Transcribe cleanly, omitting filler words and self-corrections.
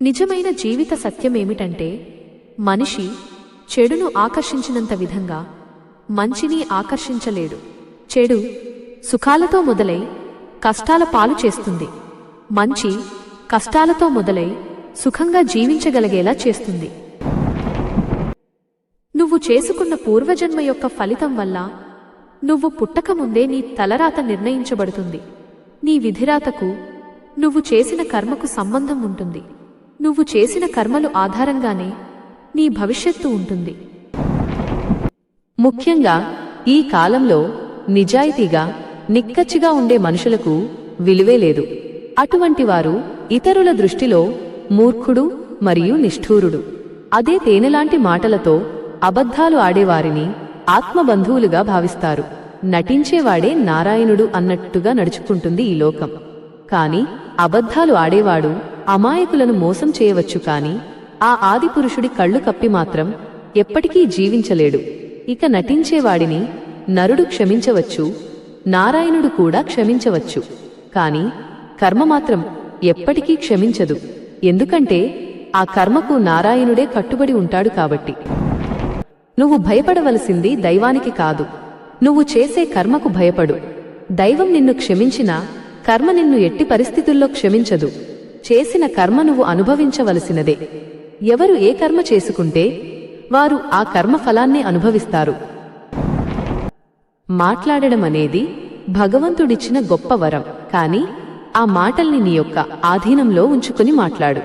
నిజమైన జీవిత సత్యమేమిటంటే మనిషి చెడును ఆకర్షించినంత విధంగా మంచిని ఆకర్షించలేడు. చెడు సుఖాలతో మొదలై కష్టాల పాలు చేస్తుంది. మంచి కష్టాలతో మొదలై సుఖంగా జీవించగలిగేలా చేస్తుంది. నువ్వు చేసుకున్న పూర్వజన్మ యొక్క ఫలితం వల్ల నువ్వు పుట్టకముందే నీ తలరాత నిర్ణయించబడుతుంది. నీ విధిరాతకు నువ్వు చేసిన కర్మకు సంబంధం ఉంటుంది. నువ్వు చేసిన కర్మలు ఆధారంగానే నీ భవిష్యత్తు ఉంటుంది. ముఖ్యంగా ఈ కాలంలో నిజాయితీగా నిక్కచ్చిగా ఉండే మనుషులకు విలువే లేదు. అటువంటి వారు ఇతరుల దృష్టిలో మూర్ఖుడు మరియు నిష్ఠూరుడు. అదే తేనెలాంటి మాటలతో అబద్ధాలు ఆడేవారిని ఆత్మబంధువులుగా భావిస్తారు. నటించేవాడే నారాయణుడు అన్నట్టుగా నడుచుకుంటుంది ఈ లోకం. కాని అబద్ధాలు ఆడేవాడు అమాయకులను మోసం చేయవచ్చు, కాని ఆ ఆదిపురుషుడి కళ్ళు కప్పి మాత్రం ఎప్పటికీ జీవించలేడు. ఇక నటించేవాడిని నరుడు క్షమించవచ్చు, నారాయణుడు కూడా క్షమించవచ్చు, కాని కర్మ మాత్రం ఎప్పటికీ క్షమించదు. ఎందుకంటే ఆ కర్మకు నారాయణుడే కట్టుబడి ఉంటాడు కాబట్టి. నువ్వు భయపడవలసింది దైవానికి కాదు, నువ్వు చేసే కర్మకు భయపడు. దైవం నిన్ను క్షమించినా కర్మ నిన్ను ఎట్టి పరిస్థితుల్లో క్షమించదు. చేసిన కర్మ నువ్వు అనుభవించవలసినదే. ఎవరు ఏ కర్మ చేసుకుంటే వారు ఆ కర్మ ఫలాన్నే అనుభవిస్తారు. మాట్లాడడం అనేది భగవంతుడిచ్చిన గొప్ప వరం. కాని ఆ మాటల్ని నీ యొక్క ఆధీనంలో ఉంచుకుని మాట్లాడు.